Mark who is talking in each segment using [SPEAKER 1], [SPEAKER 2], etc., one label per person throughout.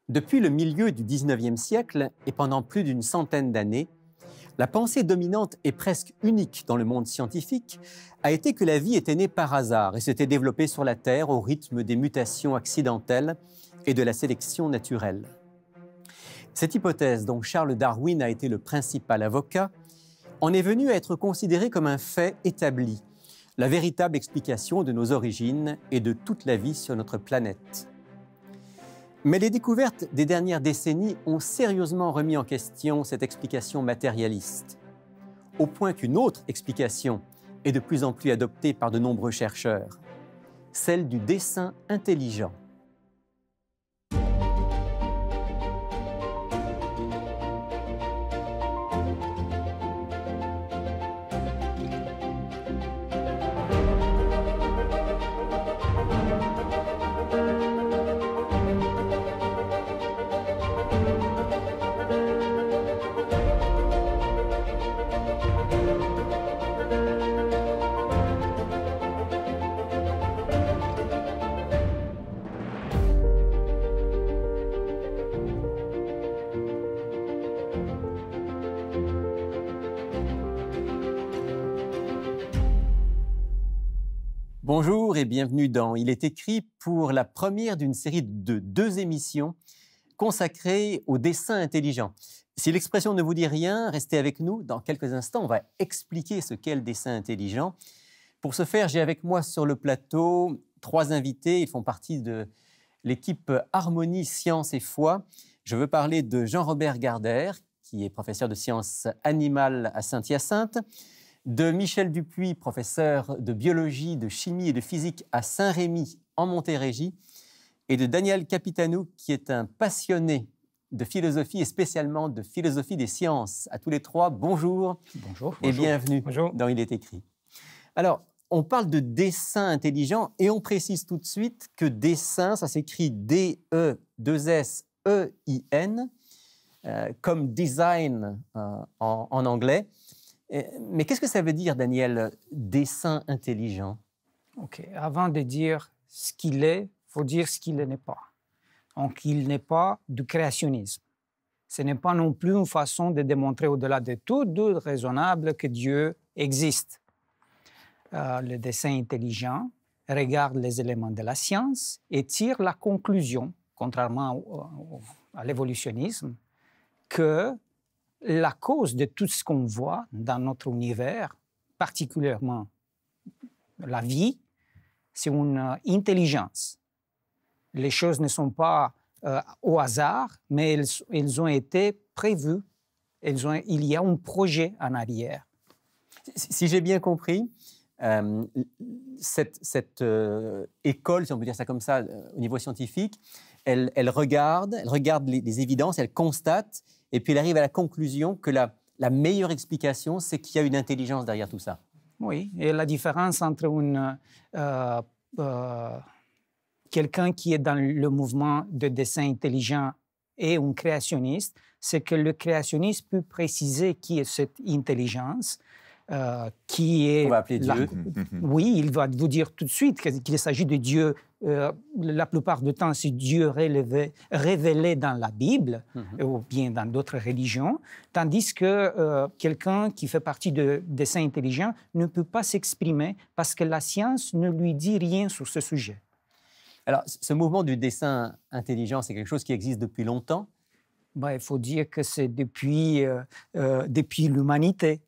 [SPEAKER 1] Depuis le milieu du XIXe siècle et pendant plus d'une centaine d'années, la pensée dominante et presque unique dans le monde scientifique a été que la vie était née par hasard et s'était développée sur la Terre au rythme des mutations accidentelles et de la sélection naturelle. Cette hypothèse, dont Charles Darwin a été le principal avocat, en est venue à être considérée comme un fait établi, la véritable explication de nos origines et de toute la vie sur notre planète. Mais les découvertes des dernières décennies ont sérieusement remis en question cette explication matérialiste, au point qu'une autre explication est de plus en plus adoptée par de nombreux chercheurs, celle du dessin intelligent. Bonjour et bienvenue dans Il est écrit pour la première d'une série de 2 émissions consacrées au dessin intelligent. Si l'expression ne vous dit rien, restez avec nous. Dans quelques instants, on va expliquer ce qu'est le dessin intelligent. Pour ce faire, j'ai avec moi sur le plateau 3 invités. Ils font partie de l'équipe Harmonie, Sciences et Foi. Je veux parler de Jean-Robert Gardère, qui est professeur de sciences animales à Saint-Hyacinthe, de Michel Dupuis, professeur de biologie, de chimie et de physique à Saint-Rémy, en Montérégie, et de Daniel Capitanou, qui est un passionné de philosophie et spécialement de philosophie des sciences. À tous les 3, bonjour.
[SPEAKER 2] Bonjour.
[SPEAKER 1] Et bienvenue
[SPEAKER 2] Bonjour.
[SPEAKER 1] dans Il est écrit. Alors, on parle de dessin intelligent et on précise tout de suite que dessin, ça s'écrit D-E-2-S-E-I-N, comme design en anglais. Mais qu'est-ce que ça veut dire, Daniel, dessin intelligent?
[SPEAKER 2] OK. Avant de dire ce qu'il est, il faut dire ce qu'il n'est pas. Donc, il n'est pas du créationnisme. Ce n'est pas non plus une façon de démontrer au-delà de tout doute raisonnable que Dieu existe. Le dessin intelligent regarde les éléments de la science et tire la conclusion, contrairement à l'évolutionnisme, que la cause de tout ce qu'on voit dans notre univers, particulièrement la vie, c'est une intelligence. Les choses ne sont pas au hasard, mais elles ont été prévues. Il y a un projet en arrière.
[SPEAKER 1] Si j'ai bien compris, cette école, si on peut dire ça comme ça, au niveau scientifique, elle regarde les évidences, elle constate, et puis elle arrive à la conclusion que la meilleure explication, c'est qu'il y a une intelligence derrière tout ça.
[SPEAKER 2] Oui, et la différence entre quelqu'un qui est dans le mouvement de dessin intelligent et un créationniste, c'est que le créationniste peut préciser qui est cette intelligence, qui est...
[SPEAKER 1] On va appeler Dieu.
[SPEAKER 2] Oui, il va vous dire tout de suite qu'il s'agit de Dieu. La plupart du temps, c'est Dieu révélé dans la Bible ou bien dans d'autres religions, tandis que quelqu'un qui fait partie de dessin intelligent ne peut pas s'exprimer parce que la science ne lui dit rien sur ce sujet.
[SPEAKER 1] Alors, ce mouvement du dessin intelligent, c'est quelque chose qui existe depuis longtemps?
[SPEAKER 2] Il faut dire que c'est depuis l'humanité.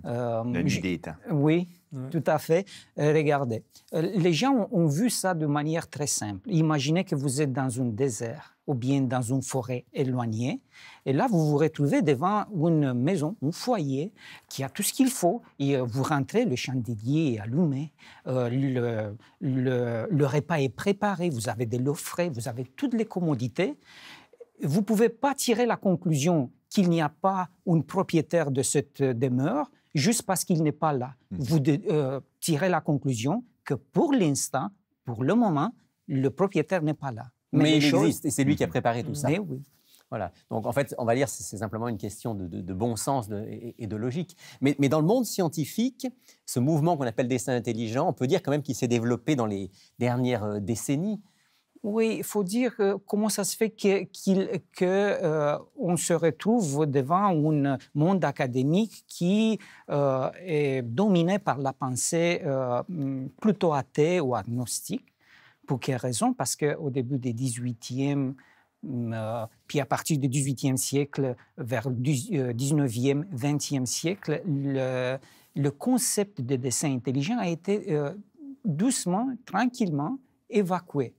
[SPEAKER 3] La nuit des temps.
[SPEAKER 2] Oui, tout à fait. Regardez, les gens ont vu ça de manière très simple. Imaginez que vous êtes dans un désert ou bien dans une forêt éloignée, et là, vous vous retrouvez devant une maison, un foyer, qui a tout ce qu'il faut, et vous rentrez, le chandelier est allumé, le repas est préparé, vous avez de l'eau fraîche, vous avez toutes les commodités. Vous ne pouvez pas tirer la conclusion qu'il n'y a pas un propriétaire de cette demeure juste parce qu'il n'est pas là. Vous tirez la conclusion que pour l'instant, pour le moment, le propriétaire n'est pas là.
[SPEAKER 1] Mais il existe et c'est lui qui a préparé tout ça.
[SPEAKER 2] Mais oui.
[SPEAKER 1] Voilà. Donc en fait, on va dire que c'est simplement une question de bon sens et de logique. Mais dans le monde scientifique, ce mouvement qu'on appelle dessin intelligent, on peut dire quand même qu'il s'est développé dans les dernières décennies.
[SPEAKER 2] Oui, il faut dire comment ça se fait qu'on se retrouve devant un monde académique qui est dominé par la pensée plutôt athée ou agnostique. Pour quelle raison? Parce qu'au début du XVIIIe, puis à partir du XVIIIe siècle, vers le XIXe, XXe siècle, le concept de dessin intelligent a été doucement, tranquillement évacué.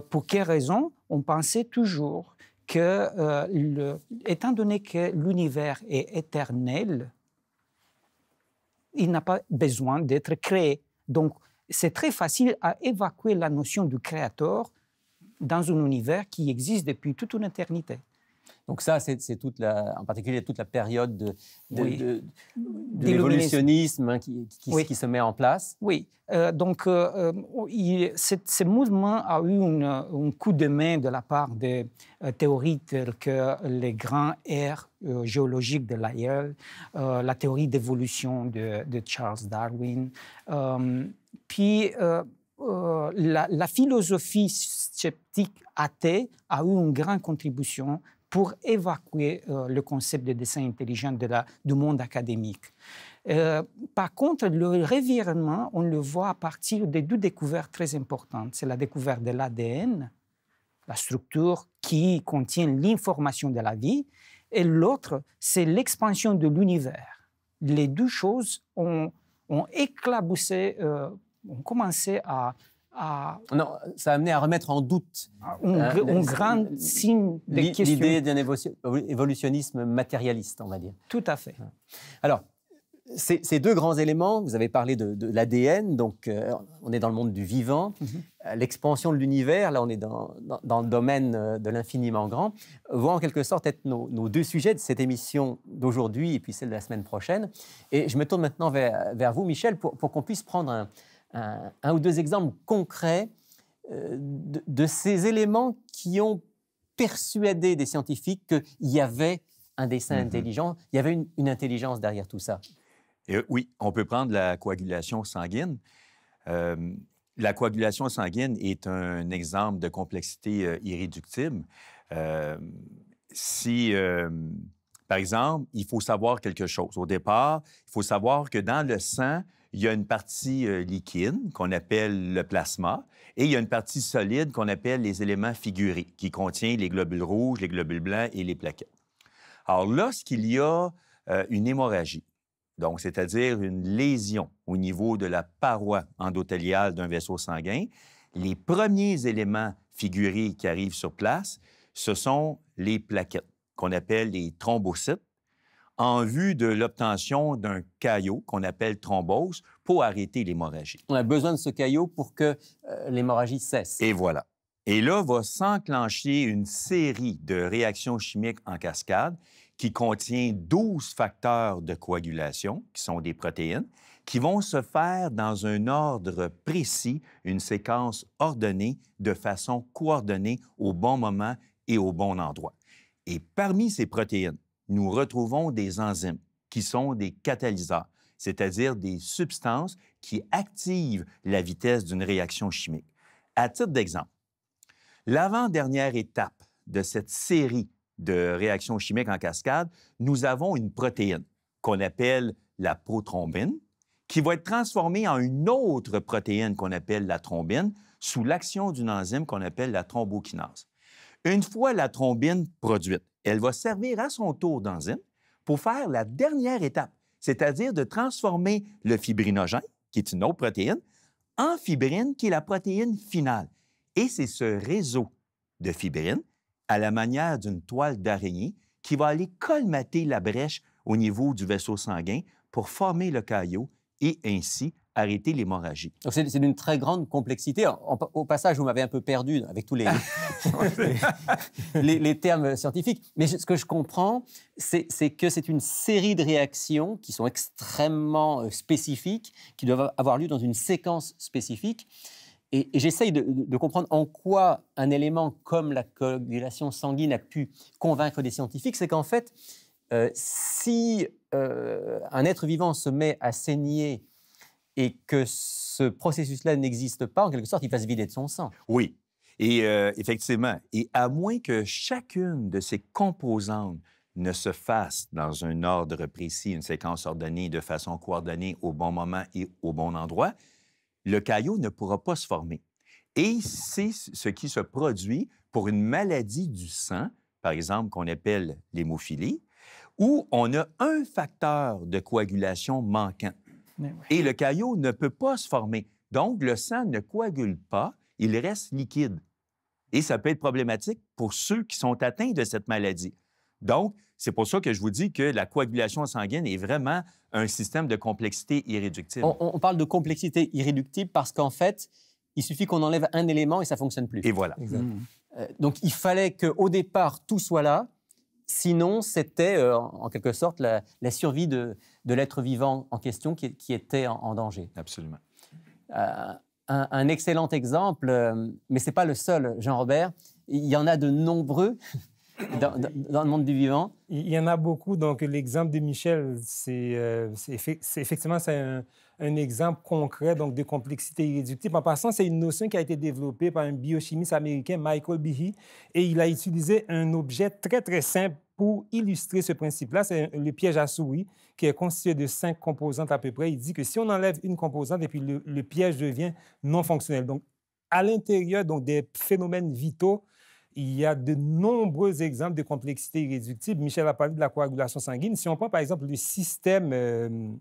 [SPEAKER 2] Pour quelle raison? On pensait toujours que, étant donné que l'univers est éternel, il n'a pas besoin d'être créé. Donc, c'est très facile à évacuer la notion du créateur dans un univers qui existe depuis toute une éternité.
[SPEAKER 1] Donc ça, c'est en particulier toute la période de l'évolutionnisme qui se met en place.
[SPEAKER 2] Oui, donc ce mouvement a eu un coup de main de la part des théories telles que les grands aires géologiques de Lyell, la théorie d'évolution de Charles Darwin, puis la philosophie sceptique athée a eu une grande contribution pour évacuer le concept de dessin intelligent du monde académique. Par contre, le revirement, on le voit à partir de deux découvertes très importantes. C'est la découverte de l'ADN, la structure qui contient l'information de la vie, et l'autre, c'est l'expansion de l'univers. Les deux choses ont éclaboussé, ont commencé à...
[SPEAKER 1] Non, ça a amené à remettre en doute
[SPEAKER 2] un grand signe de question.
[SPEAKER 1] L'idée d'un évolutionnisme matérialiste, on va dire.
[SPEAKER 2] Tout à fait.
[SPEAKER 1] Alors, ces deux grands éléments, vous avez parlé de l'ADN, donc on est dans le monde du vivant, l'expansion de l'univers, là on est dans le domaine de l'infiniment grand, vont en quelque sorte être nos deux sujets de cette émission d'aujourd'hui et puis celle de la semaine prochaine. Et je me tourne maintenant vers vous, Michel, pour qu'on puisse prendre un ou deux exemples concrets de ces éléments qui ont persuadé des scientifiques qu'il y avait un dessin intelligent, il y avait une intelligence derrière tout ça.
[SPEAKER 3] Oui, on peut prendre la coagulation sanguine. La coagulation sanguine est un exemple de complexité irréductible. Par exemple, il faut savoir quelque chose. Au départ, il faut savoir que dans le sang, il y a une partie liquide qu'on appelle le plasma et il y a une partie solide qu'on appelle les éléments figurés, qui contient les globules rouges, les globules blancs et les plaquettes. Alors, lorsqu'il y a une hémorragie, donc c'est-à-dire une lésion au niveau de la paroi endothéliale d'un vaisseau sanguin, les premiers éléments figurés qui arrivent sur place, ce sont les plaquettes, qu'on appelle les thrombocytes, en vue de l'obtention d'un caillot qu'on appelle thrombose pour arrêter l'hémorragie.
[SPEAKER 1] On a besoin de ce caillot pour que l'hémorragie cesse.
[SPEAKER 3] Et voilà. Et là, va s'enclencher une série de réactions chimiques en cascade qui contient 12 facteurs de coagulation, qui sont des protéines, qui vont se faire dans un ordre précis, une séquence ordonnée, de façon coordonnée au bon moment et au bon endroit. Et parmi ces protéines, nous retrouvons des enzymes qui sont des catalyseurs, c'est-à-dire des substances qui activent la vitesse d'une réaction chimique. À titre d'exemple, l'avant-dernière étape de cette série de réactions chimiques en cascade, nous avons une protéine qu'on appelle la prothrombine, qui va être transformée en une autre protéine qu'on appelle la thrombine sous l'action d'une enzyme qu'on appelle la thrombokinase. Une fois la thrombine produite, elle va servir à son tour d'enzyme pour faire la dernière étape, c'est-à-dire de transformer le fibrinogène, qui est une autre protéine, en fibrine, qui est la protéine finale. Et c'est ce réseau de fibrine, à la manière d'une toile d'araignée, qui va aller colmater la brèche au niveau du vaisseau sanguin pour former le caillot et ainsi arrêter l'hémorragie.
[SPEAKER 1] Donc c'est d'une très grande complexité. Au passage, vous m'avez un peu perdu avec tous les termes scientifiques. Mais ce que je comprends, c'est que c'est une série de réactions qui sont extrêmement spécifiques, qui doivent avoir lieu dans une séquence spécifique. Et j'essaye de comprendre en quoi un élément comme la coagulation sanguine a pu convaincre des scientifiques. C'est qu'en fait, si un être vivant se met à saigner et que ce processus-là n'existe pas, en quelque sorte, il va se vider de son sang.
[SPEAKER 3] Oui. Et effectivement, et à moins que chacune de ces composantes ne se fasse dans un ordre précis, une séquence ordonnée de façon coordonnée au bon moment et au bon endroit, le caillot ne pourra pas se former. Et c'est ce qui se produit pour une maladie du sang, par exemple, qu'on appelle l'hémophilie, où on a un facteur de coagulation manquant. Et le caillot ne peut pas se former. Donc, le sang ne coagule pas, il reste liquide. Et ça peut être problématique pour ceux qui sont atteints de cette maladie. Donc, c'est pour ça que je vous dis que la coagulation sanguine est vraiment un système de complexité irréductible.
[SPEAKER 1] On parle de complexité irréductible parce qu'en fait, il suffit qu'on enlève un élément et ça ne fonctionne plus.
[SPEAKER 3] Et voilà.
[SPEAKER 1] Donc, il fallait qu'au départ, tout soit là. Sinon, c'était en quelque sorte la survie de l'être vivant en question qui était en danger.
[SPEAKER 3] Absolument.
[SPEAKER 1] Un excellent exemple, mais ce n'est pas le seul, Jean-Robert. Il y en a de nombreux dans le monde du vivant.
[SPEAKER 4] Il y en a beaucoup. Donc, l'exemple de Michel, effectivement, c'est un exemple concret donc, de complexité irréductible. En passant, c'est une notion qui a été développée par un biochimiste américain, Michael Behe, et il a utilisé un objet très, très simple pour illustrer ce principe-là. C'est le piège à souris, qui est constitué de 5 composantes à peu près. Il dit que si on enlève une composante et puis le piège devient non fonctionnel. Donc, à l'intérieur donc, des phénomènes vitaux, il y a de nombreux exemples de complexité irréductible. Michel a parlé de la coagulation sanguine. Si on prend, par exemple, le système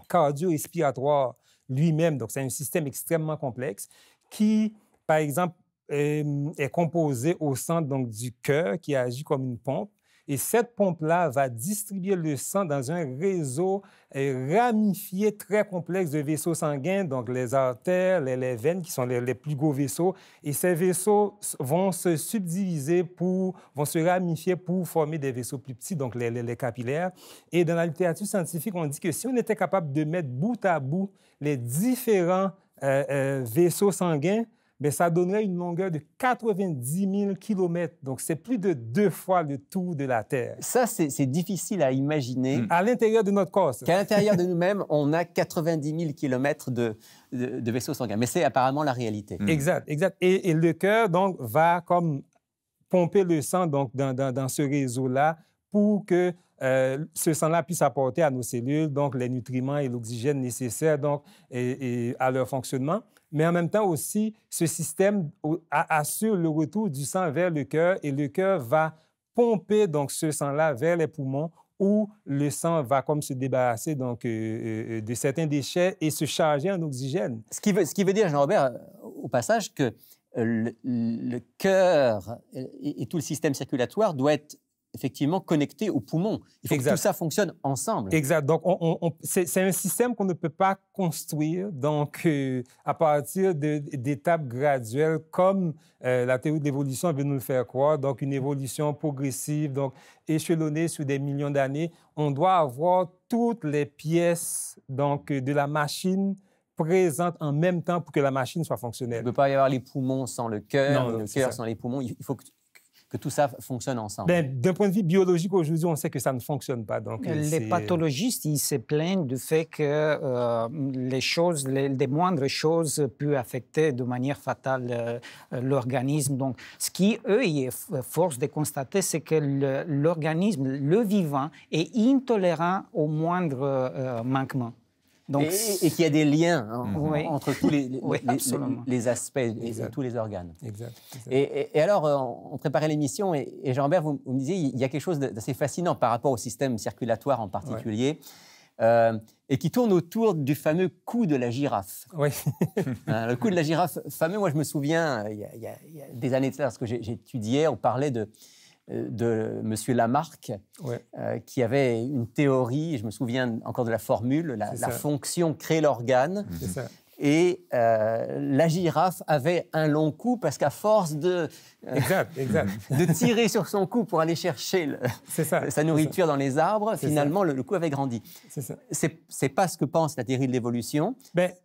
[SPEAKER 4] cardio-respiratoire lui-même, donc c'est un système extrêmement complexe qui, par exemple, est composé au centre donc, du cœur qui agit comme une pompe. Et cette pompe-là va distribuer le sang dans un réseau ramifié très complexe de vaisseaux sanguins, donc les artères, les veines qui sont les plus gros vaisseaux. Et ces vaisseaux vont se subdiviser, vont se ramifier pour former des vaisseaux plus petits, donc les capillaires. Et dans la littérature scientifique, on dit que si on était capable de mettre bout à bout les différents vaisseaux sanguins, bien, ça donnerait une longueur de 90 000 km. Donc, c'est plus de 2 fois le tour de la Terre.
[SPEAKER 1] Ça, c'est difficile à imaginer.
[SPEAKER 4] À l'intérieur de notre corps.
[SPEAKER 1] Qu'à l'intérieur de nous-mêmes, on a 90 000 km de vaisseaux sanguins. Mais c'est apparemment la réalité.
[SPEAKER 4] Exact, exact. Et le cœur, donc, va comme pomper le sang donc, dans ce réseau-là pour que ce sang-là puisse apporter à nos cellules donc, les nutriments et l'oxygène nécessaires donc, et à leur fonctionnement. Mais en même temps aussi, ce système assure le retour du sang vers le cœur et le cœur va pomper donc, ce sang-là vers les poumons où le sang va comme se débarrasser donc, de certains déchets et se charger en oxygène.
[SPEAKER 1] Ce qui veut dire, Jean-Robert, au passage, que le cœur et tout le système circulatoire doit être effectivement connecté aux poumons. Il faut que tout ça fonctionne ensemble.
[SPEAKER 4] Exact. Donc, c'est un système qu'on ne peut pas construire donc, à partir d'étapes graduelles comme la théorie de l'évolution veut nous le faire croire. Donc, une évolution progressive, donc échelonnée sur des millions d'années. On doit avoir toutes les pièces donc, de la machine présentes en même temps pour que la machine soit fonctionnelle.
[SPEAKER 1] Il ne peut pas y avoir les poumons sans le cœur, le cœur sans les poumons. Il faut que tout ça fonctionne ensemble.
[SPEAKER 4] D'un point de vue biologique, aujourd'hui, on sait que ça ne fonctionne pas. Donc,
[SPEAKER 2] les pathologistes, ils se plaignent du fait que les moindres choses peuvent affecter de manière fatale l'organisme. Donc, ce qui, eux, ils forcent de constater, c'est que l'organisme, le vivant, est intolérant au moindre manquement.
[SPEAKER 1] Donc, et qu'il y a des liens entre tous les aspects et tous les organes.
[SPEAKER 4] Exact.
[SPEAKER 1] Et alors, on préparait l'émission et Jean-Robert, vous me disiez, il y a quelque chose d'assez fascinant par rapport au système circulatoire en particulier, et qui tourne autour du fameux cou de la girafe.
[SPEAKER 4] Oui.
[SPEAKER 1] Le cou de la girafe fameux, moi je me souviens, il y a des années de ça, lorsque j'étudiais, on parlait de M. Lamarck, qui avait une théorie, je me souviens encore de la formule, la fonction crée l'organe.
[SPEAKER 4] C'est ça.
[SPEAKER 1] Et la girafe avait un long cou parce qu'à force de tirer sur son cou pour aller chercher sa nourriture dans les arbres, finalement, le cou avait grandi.
[SPEAKER 4] C'est ça.
[SPEAKER 1] C'est pas ce que pense la théorie de l'évolution.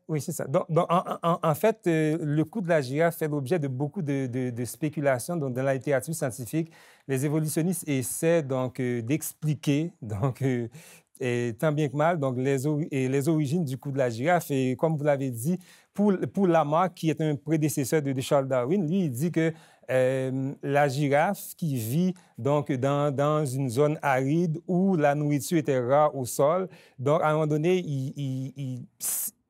[SPEAKER 4] Oui, c'est ça. Donc en fait, le cou de la girafe fait l'objet de beaucoup de spéculations dans la littérature scientifique. Les évolutionnistes essaient donc d'expliquer tant bien que mal donc les origines du cou de la girafe. Et comme vous l'avez dit, pour Lamarck, qui est un prédécesseur de Charles Darwin, lui, il dit que la girafe qui vit donc dans une zone aride où la nourriture était rare au sol, donc à un moment donné,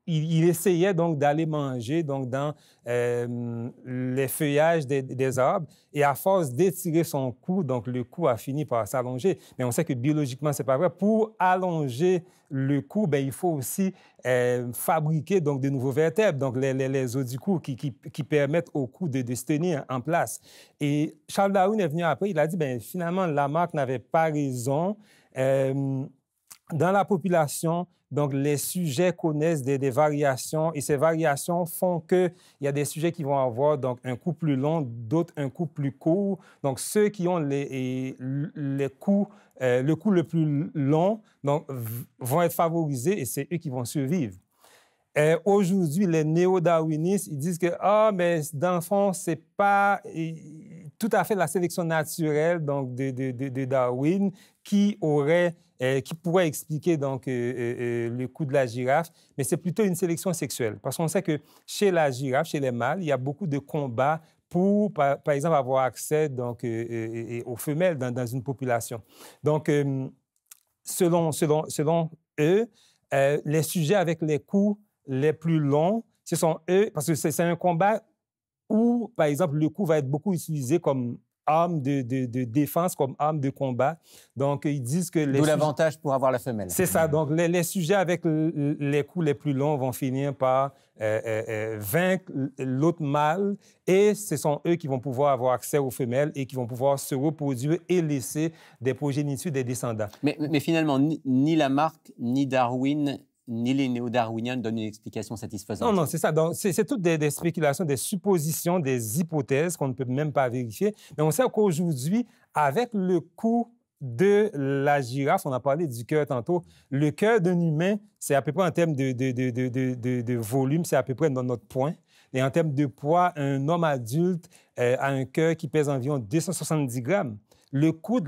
[SPEAKER 4] il essayait donc d'aller manger donc dans les feuillages des arbres et à force d'étirer son cou, donc le cou a fini par s'allonger. Mais on sait que biologiquement, c'est pas vrai. Pour allonger le cou, ben, il faut aussi fabriquer donc de nouveaux vertèbres, donc les os du cou qui permettent au cou de se tenir en place. Et Charles Darwin est venu après, il a dit, ben, finalement, Lamarck n'avait pas raison. Dans la population, donc, les sujets connaissent des variations et ces variations font qu'il y a des sujets qui vont avoir donc, un cou plus long, d'autres un cou plus court. Donc, ceux qui ont le cou le plus long donc, vont être favorisés et c'est eux qui vont survivre. Aujourd'hui, les néo-darwinistes, ils disent que mais dans le fond, c'est pas tout à fait la sélection naturelle donc, de Darwin qui pourrait expliquer donc, le cou de la girafe, mais c'est plutôt une sélection sexuelle. Parce qu'on sait que chez la girafe, chez les mâles, il y a beaucoup de combats pour, par exemple, avoir accès donc, aux femelles dans une population. Donc, selon eux, les sujets avec les coups les plus longs, ce sont eux, parce que c'est un combat où, par exemple, le coup va être beaucoup utilisé comme arme de défense, comme arme de combat. Donc, ils disent que...
[SPEAKER 1] D'où l'avantage pour avoir la femelle.
[SPEAKER 4] C'est ça. Donc, les sujets avec les coups les plus longs vont finir par vaincre l'autre mâle et ce sont eux qui vont pouvoir avoir accès aux femelles et qui vont pouvoir se reproduire et laisser des progénitures, des descendants.
[SPEAKER 1] Mais finalement, ni Lamarck, ni Darwin, ni les néo-darwiniens ne donnent une explication satisfaisante.
[SPEAKER 4] Non, c'est ça. Donc, c'est toutes des spéculations, des suppositions, des hypothèses qu'on ne peut même pas vérifier. Mais on sait qu'aujourd'hui, avec le cou de la girafe, on a parlé du cœur tantôt, le cœur d'un humain, c'est à peu près en termes de volume, c'est à peu près dans notre poing. Et en termes de poids, un homme adulte a un cœur qui pèse environ 270 grammes. Le cœur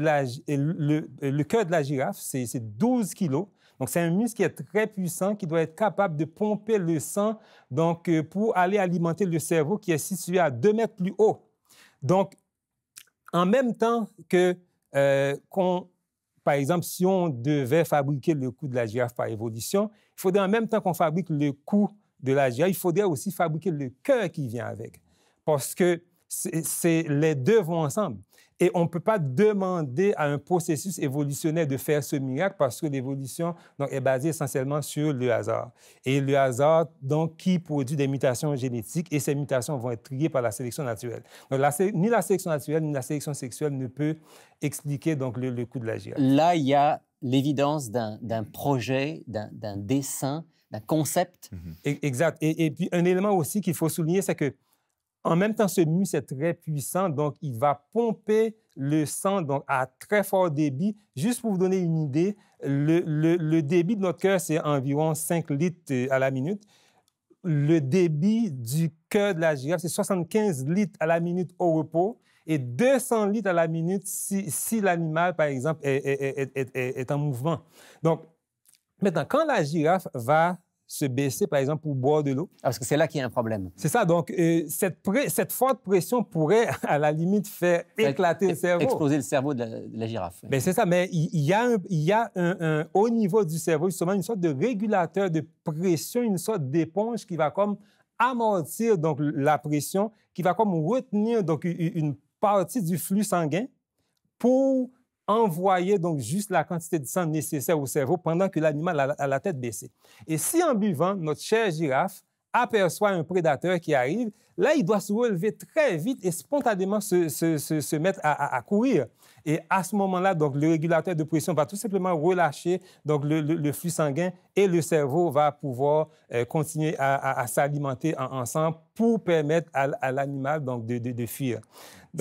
[SPEAKER 4] de la girafe, c'est 12 kilos. Donc, c'est un muscle qui est très puissant, qui doit être capable de pomper le sang donc, pour aller alimenter le cerveau qui est situé à 2 mètres plus haut. Donc, en même temps que, par exemple, si on devait fabriquer le cou de la girafe par évolution, il faudrait en même temps qu'on fabrique le cou de la girafe, il faudrait aussi fabriquer le cœur qui vient avec. Parce que les deux vont ensemble. Et on ne peut pas demander à un processus évolutionnaire de faire ce miracle parce que l'évolution donc, est basée essentiellement sur le hasard. Et le hasard, donc, qui produit des mutations génétiques et ces mutations vont être triées par la sélection naturelle. Donc, ni la sélection naturelle ni la sélection sexuelle ne peut expliquer donc, le cou de la girafe.
[SPEAKER 1] Là, il y a l'évidence d'un projet, d'un dessin, d'un concept.
[SPEAKER 4] Exact. Et puis, un élément aussi qu'il faut souligner, c'est que en même temps, ce muscle est très puissant, donc il va pomper le sang donc, à très fort débit. Juste pour vous donner une idée, le débit de notre cœur, c'est environ 5 litres à la minute. Le débit du cœur de la girafe, c'est 75 litres à la minute au repos et 200 litres à la minute si l'animal, par exemple, est en mouvement. Donc, maintenant, quand la girafe va se baisser, par exemple, pour boire de l'eau.
[SPEAKER 1] Parce que c'est là qu'il y a un problème.
[SPEAKER 4] C'est ça. Donc, cette forte pression pourrait, à la limite, faire éclater le cerveau.
[SPEAKER 1] Exploser le cerveau de la girafe.
[SPEAKER 4] Bien, c'est ça. Mais il y a au niveau du cerveau, justement, une sorte de régulateur de pression, une sorte d'éponge qui va comme amortir donc, la pression, qui va comme retenir donc, une partie du flux sanguin pour envoyer donc juste la quantité de sang nécessaire au cerveau pendant que l'animal a la tête baissée. Et si en buvant, notre chère girafe aperçoit un prédateur qui arrive, là, il doit se relever très vite et spontanément se mettre à courir. Et à ce moment-là, donc, le régulateur de pression va tout simplement relâcher donc, le flux sanguin et le cerveau va pouvoir continuer à s'alimenter en sang pour permettre à l'animal donc, de fuir.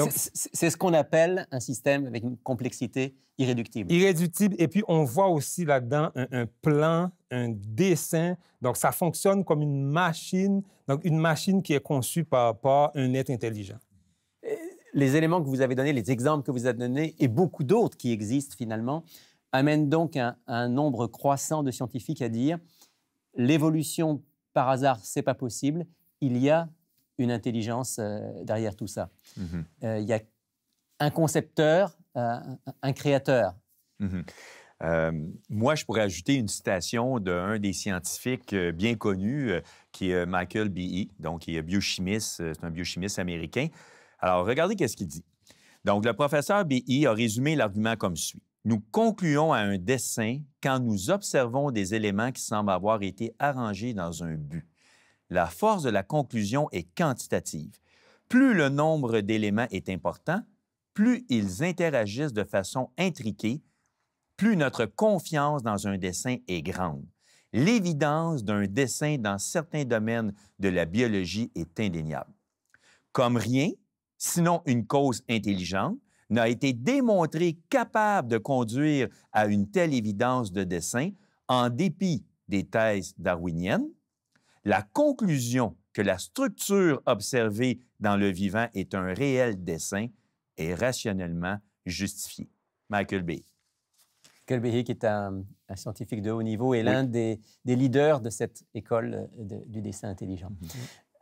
[SPEAKER 1] C'est ce qu'on appelle un système avec une complexité irréductible.
[SPEAKER 4] Irréductible. Et puis, on voit aussi là-dedans un plan, un dessin. Donc, ça fonctionne comme une machine, donc une machine qui est conçue par un être intelligent.
[SPEAKER 1] Les éléments que vous avez donnés, les exemples que vous avez donnés et beaucoup d'autres qui existent finalement, amènent donc un nombre croissant de scientifiques à dire l'évolution par hasard, c'est pas possible. Il y a une intelligence derrière tout ça. Il y a un concepteur, un créateur.
[SPEAKER 3] Moi, je pourrais ajouter une citation d'un des scientifiques bien connus, qui est Michael B.E., donc qui est biochimiste, c'est un biochimiste américain. Alors, regardez qu'est-ce qu'il dit. Donc, le professeur B.E. a résumé l'argument comme suit. Nous concluons à un dessin quand nous observons des éléments qui semblent avoir été arrangés dans un but. La force de la conclusion est quantitative. Plus le nombre d'éléments est important, plus ils interagissent de façon intriquée, plus notre confiance dans un dessin est grande. L'évidence d'un dessin dans certains domaines de la biologie est indéniable. Comme rien, sinon une cause intelligente, n'a été démontré capable de conduire à une telle évidence de dessin en dépit des thèses darwiniennes, la conclusion que la structure observée dans le vivant est un réel dessin est rationnellement justifiée. Michael B.
[SPEAKER 1] Michael B. qui est un scientifique de haut niveau et l'un des leaders de cette école du dessin intelligent.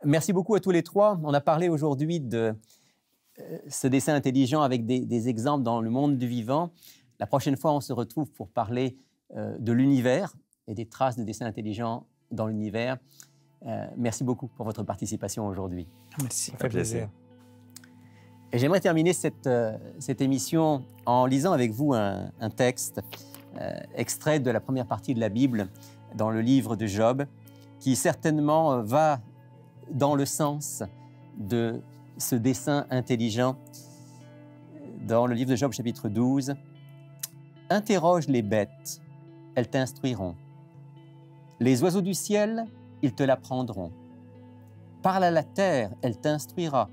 [SPEAKER 1] Merci beaucoup à tous les trois. On a parlé aujourd'hui de ce dessin intelligent avec des exemples dans le monde du vivant. La prochaine fois, on se retrouve pour parler de l'univers et des traces de dessin intelligent dans l'univers. Merci beaucoup pour votre participation aujourd'hui.
[SPEAKER 2] Merci.
[SPEAKER 4] Ça fait plaisir.
[SPEAKER 1] Et j'aimerais terminer cette émission en lisant avec vous un texte extrait de la première partie de la Bible dans le livre de Job, qui certainement va dans le sens de ce dessin intelligent. Dans le livre de Job, chapitre 12, « Interroge les bêtes, elles t'instruiront. Les oiseaux du ciel, ils te l'apprendront. Parle à la terre, elle t'instruira.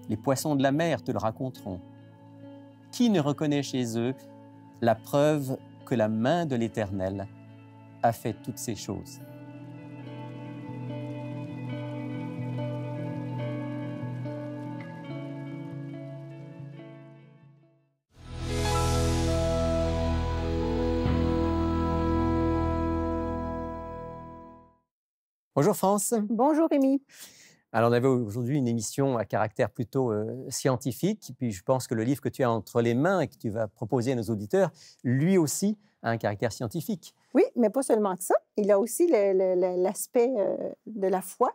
[SPEAKER 1] Les poissons de la mer te le raconteront. Qui ne reconnaît chez eux la preuve que la main de l'Éternel a fait toutes ces choses ?» Bonjour France.
[SPEAKER 5] Bonjour Rémi.
[SPEAKER 1] Alors on avait aujourd'hui une émission à caractère plutôt scientifique, puis je pense que le livre que tu as entre les mains et que tu vas proposer à nos auditeurs, lui aussi a un caractère scientifique.
[SPEAKER 5] Oui, mais pas seulement que ça. Il a aussi l'aspect de la foi,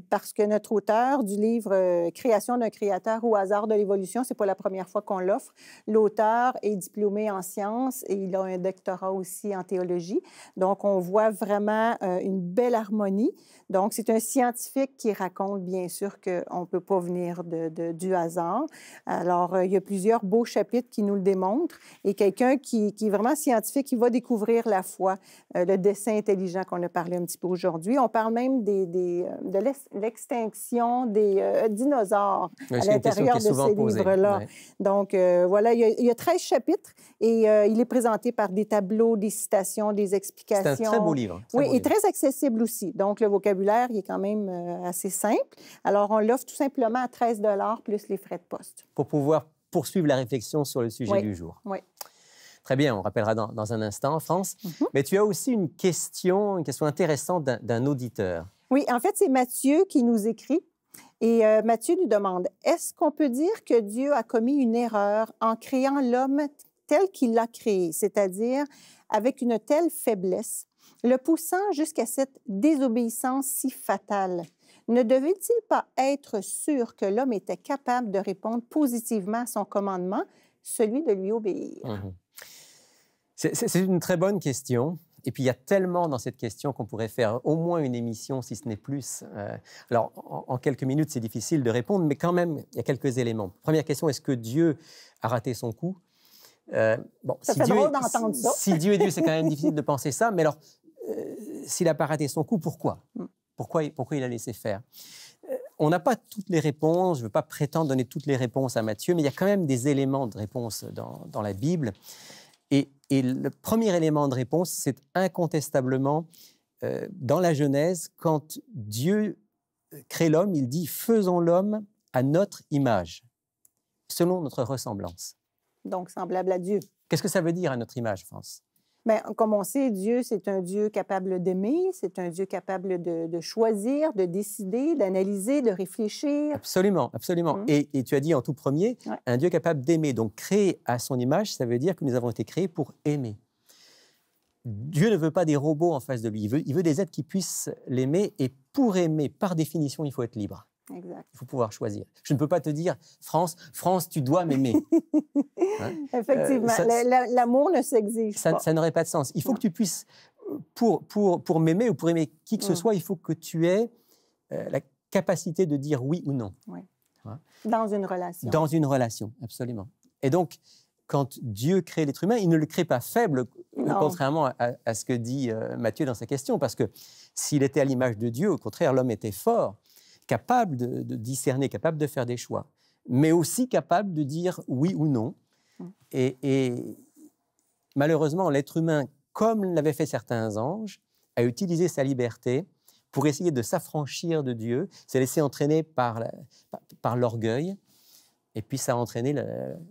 [SPEAKER 5] parce que notre auteur du livre Création d'un créateur ou hasard de l'évolution, c'est pas la première fois qu'on l'offre. L'auteur est diplômé en sciences et il a un doctorat aussi en théologie. Donc, on voit vraiment une belle harmonie. Donc, c'est un scientifique qui raconte, bien sûr, qu'on ne peut pas venir du hasard. Alors, il y a plusieurs beaux chapitres qui nous le démontrent. Et quelqu'un qui est vraiment scientifique, qui va découvrir la foi, le dessin intelligent qu'on a parlé un petit peu aujourd'hui. On parle même de l'extinction des dinosaures à l'intérieur de ces livres-là. Ouais. Donc, voilà, il y a 13 chapitres et il est présenté par des tableaux, des citations, des explications.
[SPEAKER 1] C'est un très beau livre.
[SPEAKER 5] Oui, et très accessible aussi. Donc, le vocabulaire, il est quand même assez simple. Alors, on l'offre tout simplement à 13 $ plus les frais de poste.
[SPEAKER 1] Pour pouvoir poursuivre la réflexion sur le sujet du jour.
[SPEAKER 5] Oui.
[SPEAKER 1] Très bien, on rappellera dans un instant, France. Mais tu as aussi une question intéressante d'un auditeur.
[SPEAKER 5] Oui, en fait, c'est Mathieu qui nous écrit. Et Mathieu nous demande, est-ce qu'on peut dire que Dieu a commis une erreur en créant l'homme tel qu'il l'a créé, c'est-à-dire avec une telle faiblesse, le poussant jusqu'à cette désobéissance si fatale? Ne devait-il pas être sûr que l'homme était capable de répondre positivement à son commandement, celui de lui obéir?
[SPEAKER 1] C'est une très bonne question. Et puis, il y a tellement dans cette question qu'on pourrait faire au moins une émission, si ce n'est plus. Alors, en quelques minutes, c'est difficile de répondre, mais quand même, il y a quelques éléments. Première question, est-ce que Dieu a raté son coup?
[SPEAKER 5] Bon, ça fait drôle d'entendre ça.
[SPEAKER 1] Si Dieu est Dieu, c'est quand même difficile de penser ça. Mais alors, s'il n'a pas raté son coup, pourquoi? Pourquoi il a laissé faire? On n'a pas toutes les réponses. Je ne veux pas prétendre donner toutes les réponses à Matthieu, mais il y a quand même des éléments de réponse dans la Bible. Et le premier élément de réponse, c'est incontestablement dans la Genèse, quand Dieu crée l'homme, il dit « faisons l'homme à notre image, selon notre ressemblance ».
[SPEAKER 5] Donc, semblable à Dieu.
[SPEAKER 1] Qu'est-ce que ça veut dire à notre image, France?
[SPEAKER 5] Mais comme on sait, Dieu, c'est un Dieu capable d'aimer, c'est un Dieu capable de choisir, de décider, d'analyser, de réfléchir.
[SPEAKER 1] Absolument, absolument.
[SPEAKER 5] Mm.
[SPEAKER 1] Et tu as dit en tout premier,
[SPEAKER 5] Ouais.
[SPEAKER 1] un Dieu capable d'aimer. Donc, créé à son image, ça veut dire que nous avons été créés pour aimer. Dieu ne veut pas des robots en face de lui. Il veut des êtres qui puissent l'aimer. Et pour aimer, par définition, il faut être libre.
[SPEAKER 5] Exact.
[SPEAKER 1] Il faut pouvoir choisir. Je ne peux pas te dire, France, tu dois m'aimer. Hein?
[SPEAKER 5] Effectivement,
[SPEAKER 1] ça-
[SPEAKER 5] l'amour ne s'exige pas.
[SPEAKER 1] Ça n'aurait pas de sens. Il faut
[SPEAKER 5] Non.
[SPEAKER 1] que tu puisses, pour m'aimer ou pour aimer qui que ce
[SPEAKER 5] Mm.
[SPEAKER 1] soit, il faut que tu aies la capacité de dire oui ou non.
[SPEAKER 5] Dans une relation.
[SPEAKER 1] Dans une relation, absolument. Et donc, quand Dieu crée l'être humain, il ne le crée pas faible,
[SPEAKER 5] Non.
[SPEAKER 1] contrairement à ce que dit Matthieu dans sa question, parce que s'il était à l'image de Dieu, au contraire, l'homme était fort, capable de discerner, capable de faire des choix, mais aussi capable de dire oui ou non.
[SPEAKER 5] Mm.
[SPEAKER 1] Et malheureusement, l'être humain, comme l'avaient fait certains anges, a utilisé sa liberté pour essayer de s'affranchir de Dieu, s'est laissé entraîner par l'orgueil, et puis ça a entraîné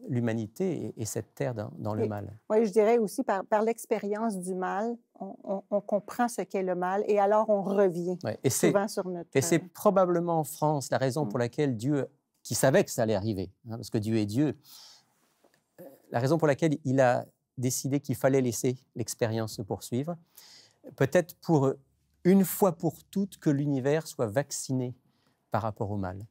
[SPEAKER 1] l'humanité et cette terre dans le mal.
[SPEAKER 5] Oui, je dirais aussi par l'expérience du mal, on comprend ce qu'est le mal et alors on revient
[SPEAKER 1] Ouais, et
[SPEAKER 5] souvent sur notre...
[SPEAKER 1] Et c'est probablement en France la raison pour laquelle Dieu, qui savait que ça allait arriver, hein, parce que Dieu est Dieu, la raison pour laquelle il a décidé qu'il fallait laisser l'expérience se poursuivre, peut-être pour une fois pour toutes que l'univers soit vacciné par rapport au mal.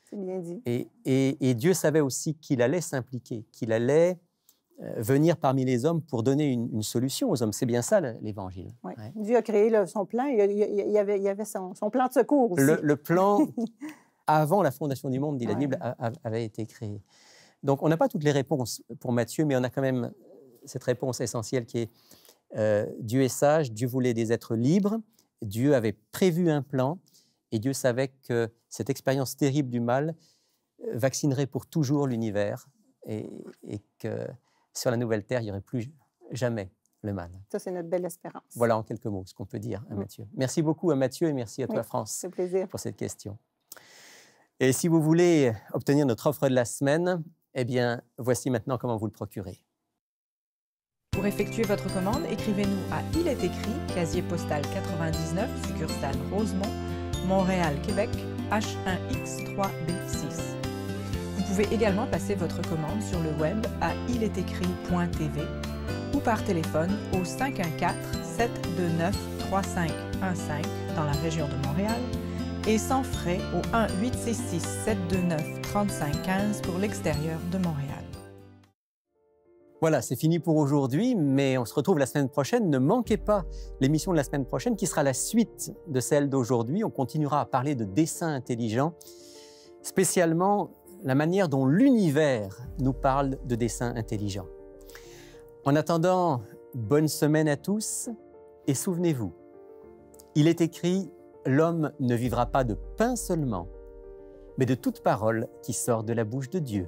[SPEAKER 5] C'est bien dit.
[SPEAKER 1] Et Dieu savait aussi qu'il allait s'impliquer, qu'il allait venir parmi les hommes pour donner une solution aux hommes. C'est bien ça l'Évangile.
[SPEAKER 5] Ouais.
[SPEAKER 1] Ouais.
[SPEAKER 5] Dieu a créé son plan, il y avait son plan de secours aussi.
[SPEAKER 1] Le plan, avant la fondation du monde, dit la
[SPEAKER 5] Ouais.
[SPEAKER 1] Bible, avait été créé. Donc on n'a pas toutes les réponses pour Matthieu, mais on a quand même cette réponse essentielle qui est Dieu est sage, Dieu voulait des êtres libres, Dieu avait prévu un plan, et Dieu savait que cette expérience terrible du mal vaccinerait pour toujours l'univers et que sur la nouvelle terre, il n'y aurait plus jamais le mal.
[SPEAKER 5] Ça, c'est notre belle espérance.
[SPEAKER 1] Voilà en quelques mots ce qu'on peut dire à Matthieu. Merci beaucoup à Matthieu et merci à toi,
[SPEAKER 5] Oui,
[SPEAKER 1] France,
[SPEAKER 5] c'est un plaisir.
[SPEAKER 1] pour cette question. Et si vous voulez obtenir notre offre de la semaine, eh bien, voici maintenant comment vous le procurer.
[SPEAKER 6] Pour effectuer votre commande, écrivez-nous à Il est écrit, casier postal 99, succursale Rosemont, Montréal, Québec, H1X3B6. Vous pouvez également passer votre commande sur le web à ilestécrit.tv ou par téléphone au 514-729-3515 dans la région de Montréal et sans frais au 1-866-729-3515 pour l'extérieur de Montréal.
[SPEAKER 1] Voilà, c'est fini pour aujourd'hui, mais on se retrouve la semaine prochaine. Ne manquez pas l'émission de la semaine prochaine qui sera la suite de celle d'aujourd'hui. On continuera à parler de dessin intelligent, spécialement la manière dont l'univers nous parle de dessin intelligent. En attendant, bonne semaine à tous et souvenez-vous, il est écrit « L'homme ne vivra pas de pain seulement, mais de toute parole qui sort de la bouche de Dieu ».